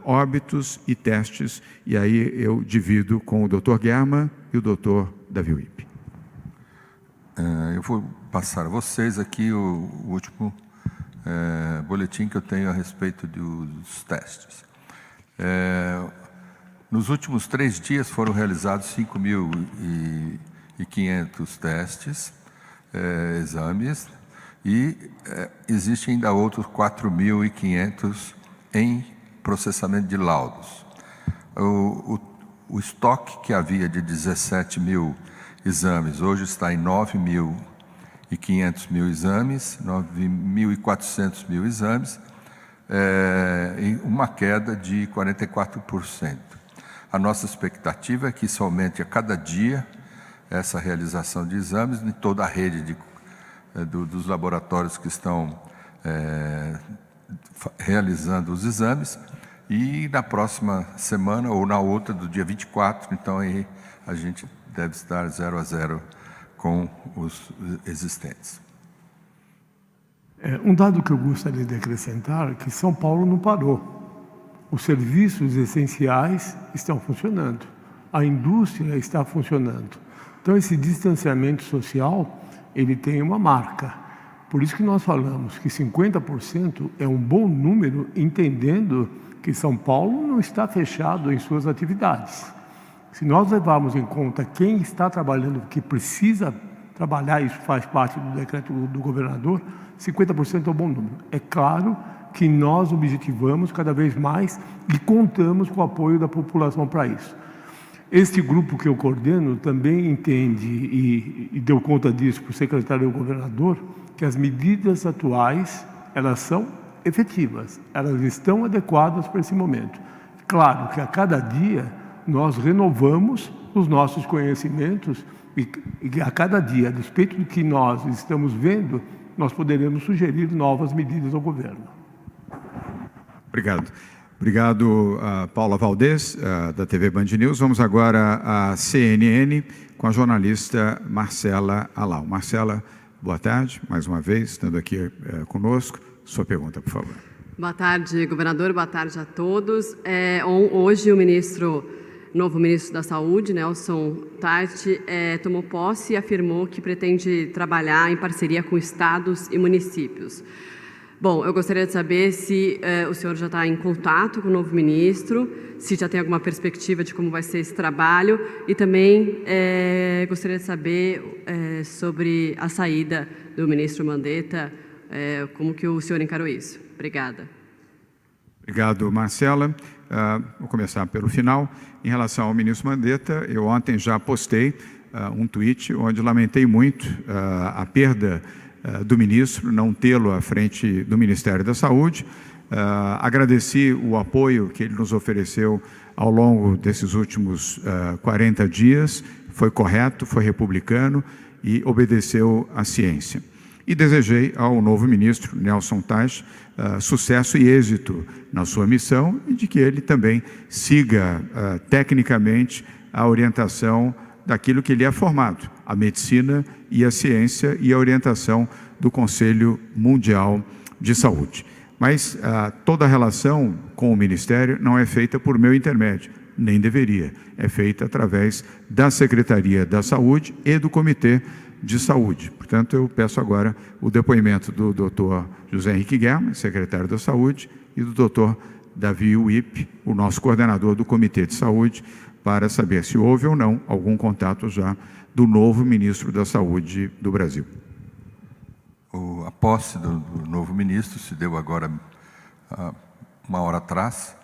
óbitos e testes, e aí eu divido com o Dr. Guerma e o Dr. Davi Wippe. Eu vou passar a vocês aqui o último boletim que eu tenho a respeito dos testes. Nos últimos 3 dias foram realizados 5.500 testes, exames, e existem ainda outros 4.500 em processamento de laudos. O estoque que havia de 17 mil exames hoje está em 9.500 exames, 9.400 exames. em uma queda de 44%. A nossa expectativa é que isso aumente a cada dia, essa realização de exames em toda a rede dos laboratórios que estão realizando os exames, e na próxima semana ou na outra, do dia 24, então aí a gente deve estar 0 a 0 com os existentes. Um dado que eu gostaria de acrescentar é que São Paulo não parou. Os serviços essenciais estão funcionando, a indústria está funcionando. Então, esse distanciamento social, ele tem uma marca. Por isso que nós falamos que 50% é um bom número, entendendo que São Paulo não está fechado em suas atividades. Se nós levarmos em conta quem está trabalhando, que precisa trabalhar, isso faz parte do decreto do governador, 50% é um bom número. É claro que nós objetivamos cada vez mais e contamos com o apoio da população para isso. Este grupo que eu coordeno também entende e deu conta disso para o secretário e o governador, que as medidas atuais, elas são efetivas, elas estão adequadas para esse momento. Claro que a cada dia nós renovamos os nossos conhecimentos e a cada dia, a despeito do que nós estamos vendo, nós poderemos sugerir novas medidas ao governo. Obrigado. Obrigado, Paula Valdez, da TV Band News. Vamos agora à CNN com a jornalista Marcela Alau. Marcela, boa tarde, mais uma vez, estando aqui conosco. Sua pergunta, por favor. Boa tarde, governador. Boa tarde a todos. Hoje o novo ministro da Saúde, Nelson Taixe, tomou posse e afirmou que pretende trabalhar em parceria com estados e municípios. Bom, eu gostaria de saber se o senhor já está em contato com o novo ministro, se já tem alguma perspectiva de como vai ser esse trabalho, e também gostaria de saber sobre a saída do ministro Mandetta, como que o senhor encarou isso. Obrigada. Obrigado, Marcela. Vou começar pelo final. Em relação ao ministro Mandetta, eu ontem já postei um tweet onde lamentei muito a perda do ministro, não tê-lo à frente do Ministério da Saúde. Agradeci o apoio que ele nos ofereceu ao longo desses últimos 40 dias, foi correto, foi republicano e obedeceu à ciência. E desejei ao novo ministro, Nelson Taixe, sucesso e êxito na sua missão e de que ele também siga tecnicamente a orientação daquilo que ele é formado, a medicina e a ciência e a orientação do Conselho Mundial de Saúde. Mas toda a relação com o Ministério não é feita por meu intermédio, nem deveria. É feita através da Secretaria da Saúde e do Comitê de Saúde. Portanto, eu peço agora o depoimento do Dr. José Henrique Guerra, secretário da Saúde, e do Dr. Davi Uip, o nosso coordenador do Comitê de Saúde, para saber se houve ou não algum contato já do novo ministro da Saúde do Brasil. A posse do novo ministro se deu agora, uma hora atrás.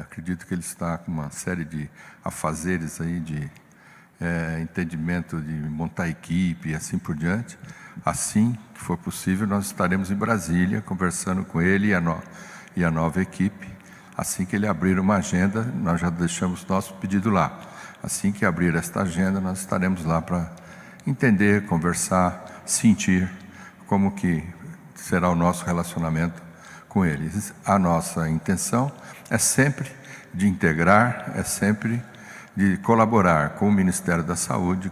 Acredito que ele está com uma série de afazeres aí de entendimento de montar equipe e assim por diante. Assim que for possível, nós estaremos em Brasília conversando com ele e a nova equipe. Assim que ele abrir uma agenda, nós já deixamos nosso pedido lá. Assim que abrir esta agenda, nós estaremos lá para entender, conversar, sentir como que será o nosso relacionamento com eles. A nossa intenção é sempre de integrar, é sempre de colaborar com o Ministério da Saúde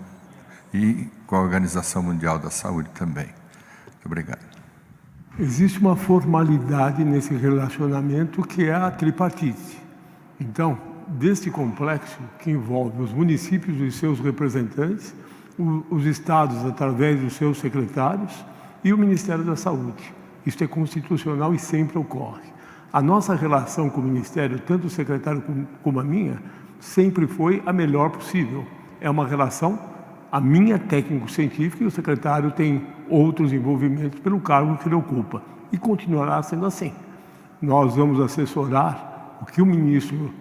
e com a Organização Mundial da Saúde também. Muito obrigado. Existe uma formalidade nesse relacionamento que é a tripartite. Então, deste complexo que envolve os municípios e seus representantes, os estados através dos seus secretários e o Ministério da Saúde. Isso é constitucional e sempre ocorre. A nossa relação com o Ministério, tanto o secretário como a minha, sempre foi a melhor possível. É uma relação, a minha técnico-científica, e o secretário tem outros envolvimentos pelo cargo que ele ocupa. E continuará sendo assim. Nós vamos assessorar o que o ministro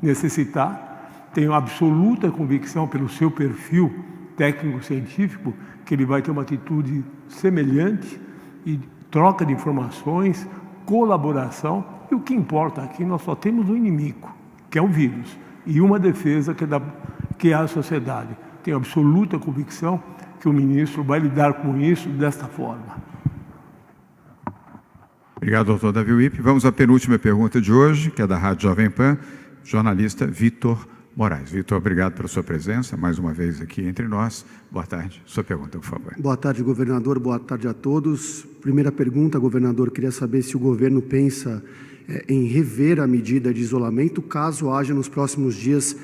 necessitar. Tenho absoluta convicção, pelo seu perfil técnico-científico, que ele vai ter uma atitude semelhante e troca de informações, colaboração, e o que importa aqui, nós só temos um inimigo, que é o vírus, e uma defesa que é a sociedade. Tenho absoluta convicção que o ministro vai lidar com isso desta forma. Obrigado, doutor Davi Wip. Vamos à penúltima pergunta de hoje, que é da Rádio Jovem Pan, jornalista Vitor Moraes. Vitor, obrigado pela sua presença, mais uma vez aqui entre nós. Boa tarde. Sua pergunta, por favor. Boa tarde, governador. Boa tarde a todos. Primeira pergunta, governador, queria saber se o governo pensa em rever a medida de isolamento, caso haja nos próximos dias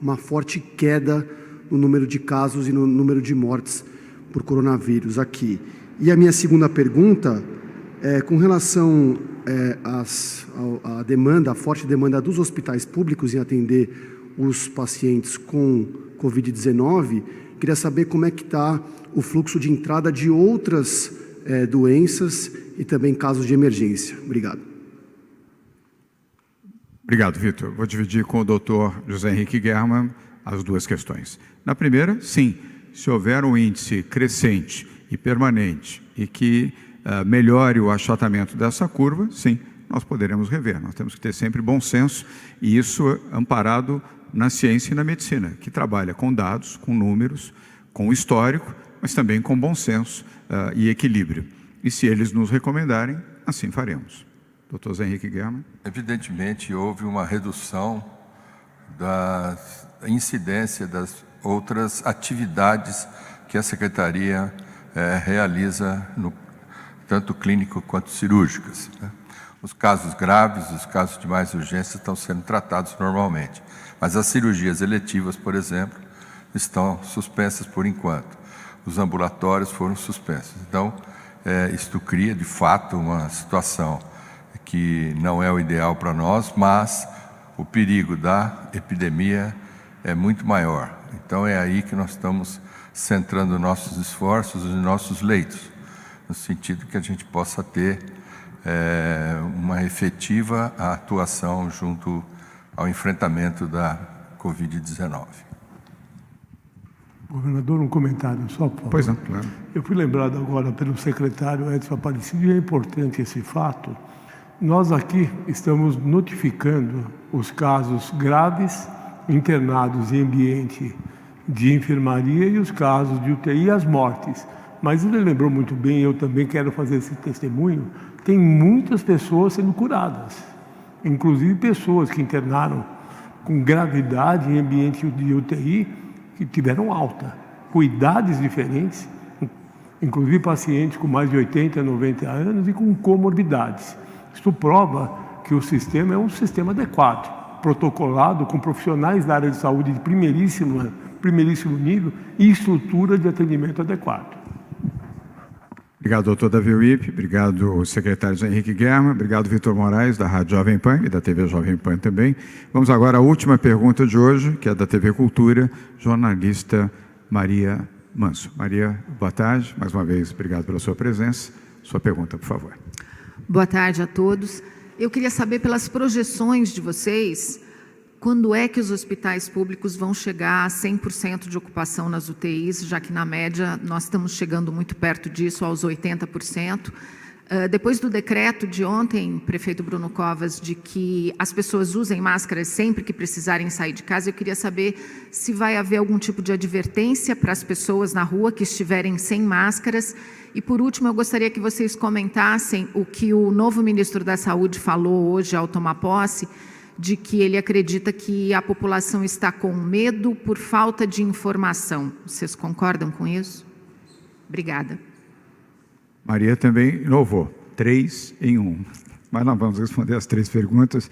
uma forte queda no número de casos e no número de mortes por coronavírus aqui. E a minha segunda pergunta é com relação à demanda, a forte demanda dos hospitais públicos em atender os pacientes com Covid-19, queria saber como é que está o fluxo de entrada de outras doenças e também casos de emergência. Obrigado. Obrigado, Vitor. Vou dividir com o doutor José Henrique Germann as duas questões. Na primeira, sim, se houver um índice crescente e permanente e que melhore o achatamento dessa curva, sim, nós poderemos rever. Nós temos que ter sempre bom senso, e isso amparado na ciência e na medicina, que trabalha com dados, com números, com histórico, mas também com bom senso e equilíbrio. E se eles nos recomendarem, assim faremos. Doutor Zé Henrique Germann. Evidentemente, houve uma redução da incidência das outras atividades que a Secretaria realiza, tanto clínico quanto cirúrgicas, né? Os casos graves, os casos de mais urgência estão sendo tratados normalmente. Mas as cirurgias eletivas, por exemplo, estão suspensas por enquanto. Os ambulatórios foram suspensos. Então, isto cria, de fato, uma situação que não é o ideal para nós, mas o perigo da epidemia é muito maior. Então, é aí que nós estamos centrando nossos esforços e nossos leitos, no sentido que a gente possa ter uma efetiva atuação junto ao enfrentamento da Covid-19. Governador, um comentário só, por favor. Pois não, claro. Eu fui lembrado agora pelo secretário Edson Aparecido, e é importante esse fato. Nós aqui estamos notificando os casos graves internados em ambiente de enfermaria e os casos de UTI e as mortes. Mas ele lembrou muito bem, eu também quero fazer esse testemunho, tem muitas pessoas sendo curadas, inclusive pessoas que internaram com gravidade em ambiente de UTI, que tiveram alta, com idades diferentes, inclusive pacientes com mais de 80, 90 anos e com comorbidades. Isso prova que o sistema é um sistema adequado, protocolado, com profissionais da área de saúde de primeiríssimo nível e estrutura de atendimento adequado. Obrigado, doutor Davi Wip. Obrigado, secretário José Henrique Germann. Obrigado, Vitor Moraes, da Rádio Jovem Pan e da TV Jovem Pan também. Vamos agora à última pergunta de hoje, que é da TV Cultura, jornalista Maria Manso. Maria, boa tarde. Mais uma vez, obrigado pela sua presença. Sua pergunta, por favor. Boa tarde a todos. Eu queria saber, pelas projeções de vocês, quando é que os hospitais públicos vão chegar a 100% de ocupação nas UTIs, já que, na média, nós estamos chegando muito perto disso, aos 80%. Depois do decreto de ontem, prefeito Bruno Covas, de que as pessoas usem máscaras sempre que precisarem sair de casa, eu queria saber se vai haver algum tipo de advertência para as pessoas na rua que estiverem sem máscaras. E, por último, eu gostaria que vocês comentassem o que o novo ministro da Saúde falou hoje ao tomar posse, de que ele acredita que a população está com medo por falta de informação. Vocês concordam com isso? Obrigada. Maria também inovou, 3 em 1. Mas nós vamos responder as 3 perguntas.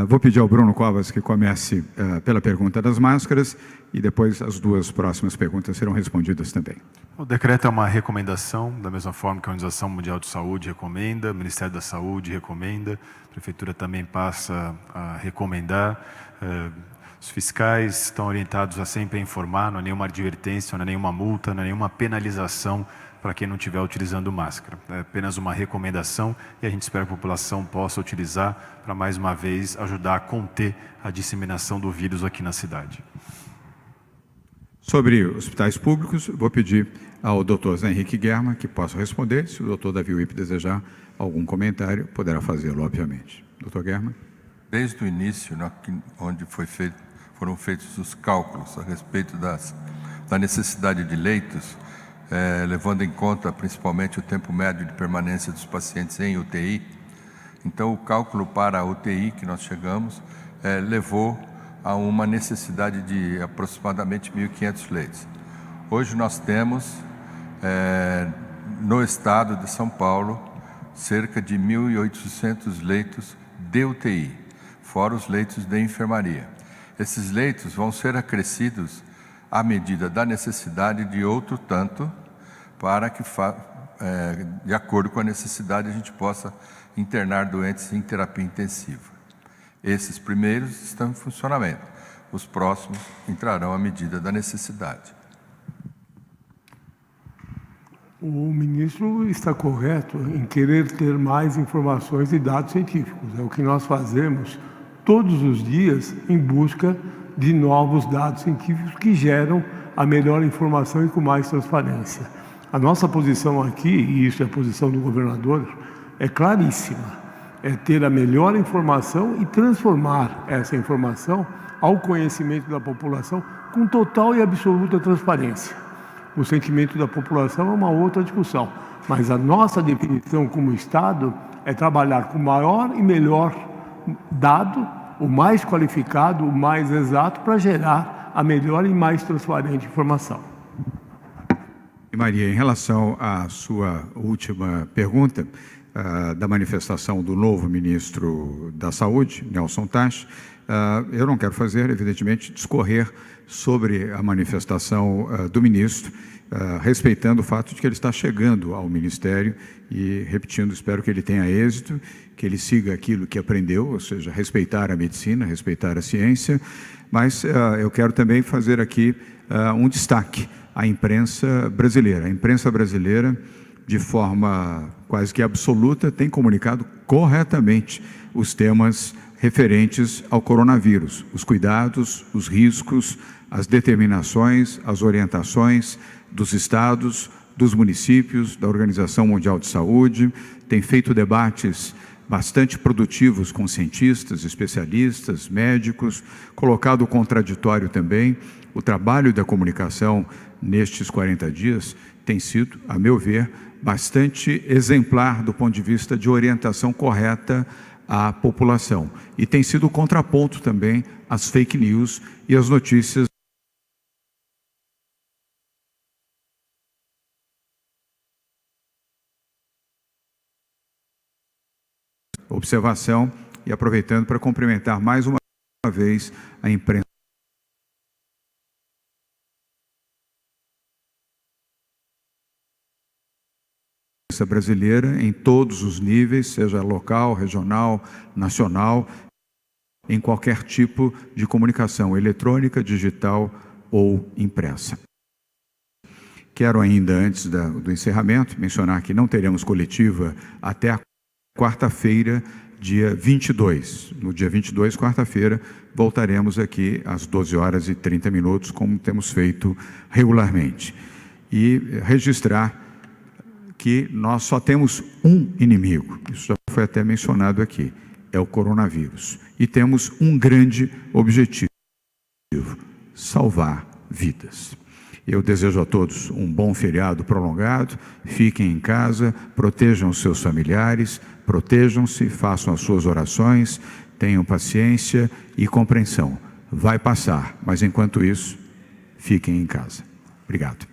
Vou pedir ao Bruno Covas que comece pela pergunta das máscaras e depois as 2 próximas perguntas serão respondidas também. O decreto é uma recomendação, da mesma forma que a Organização Mundial de Saúde recomenda, o Ministério da Saúde recomenda, a Prefeitura também passa a recomendar. Os fiscais estão orientados a sempre informar, não é nenhuma advertência, não é nenhuma multa, não é nenhuma penalização para quem não estiver utilizando máscara. É apenas uma recomendação e a gente espera que a população possa utilizar para, mais uma vez, ajudar a conter a disseminação do vírus aqui na cidade. Sobre hospitais públicos, vou pedir ao Dr. Zé Henrique Guerma que possa responder. Se o Dr. Davi Wip desejar algum comentário, poderá fazê-lo, obviamente. Dr. Guerma. Desde o início, onde foram feitos os cálculos a respeito da necessidade de leitos, levando em conta principalmente o tempo médio de permanência dos pacientes em UTI. Então, o cálculo para a UTI que nós chegamos levou a uma necessidade de aproximadamente 1.500 leitos. Hoje nós temos, no estado de São Paulo, cerca de 1.800 leitos de UTI, fora os leitos de enfermaria. Esses leitos vão ser acrescidos à medida da necessidade de outro tanto, para que, de acordo com a necessidade, a gente possa internar doentes em terapia intensiva. Esses primeiros estão em funcionamento. Os próximos entrarão à medida da necessidade. O ministro está correto em querer ter mais informações e dados científicos. É o que nós fazemos todos os dias em busca de novos dados científicos que geram a melhor informação e com mais transparência. A nossa posição aqui, e isso é a posição do governador, é claríssima. É ter a melhor informação e transformar essa informação ao conhecimento da população com total e absoluta transparência. O sentimento da população é uma outra discussão, mas a nossa definição como Estado é trabalhar com o maior e melhor dado, o mais qualificado, o mais exato, para gerar a melhor e mais transparente informação. E Maria, em relação à sua última pergunta, da manifestação do novo ministro da Saúde, Nelson Taixe, eu não quero fazer, evidentemente, discorrer sobre a manifestação do ministro, respeitando o fato de que ele está chegando ao Ministério e, repetindo, espero que ele tenha êxito, que ele siga aquilo que aprendeu, ou seja, respeitar a medicina, respeitar a ciência, mas eu quero também fazer aqui um destaque à imprensa brasileira. A imprensa brasileira, de forma quase que absoluta, tem comunicado corretamente os temas referentes ao coronavírus, os cuidados, os riscos, as determinações, as orientações dos estados, dos municípios, da Organização Mundial de Saúde, tem feito debates bastante produtivos com cientistas, especialistas, médicos, colocado o contraditório também. O trabalho da comunicação nestes 40 dias tem sido, a meu ver, bastante exemplar do ponto de vista de orientação correta à população. E tem sido contraponto também às fake news e às notícias observação e aproveitando para cumprimentar mais uma vez a imprensa brasileira em todos os níveis, seja local, regional, nacional, em qualquer tipo de comunicação eletrônica, digital ou impressa. Quero ainda, antes do encerramento, mencionar que não teremos coletiva até a quarta-feira, dia 22. No dia 22, quarta-feira, voltaremos aqui às 12h30, como temos feito regularmente. E registrar que nós só temos um inimigo, isso já foi até mencionado aqui, é o coronavírus. E temos um grande objetivo, salvar vidas. Eu desejo a todos um bom feriado prolongado, fiquem em casa, protejam os seus familiares, protejam-se, façam as suas orações, tenham paciência e compreensão. Vai passar, mas enquanto isso, fiquem em casa. Obrigado.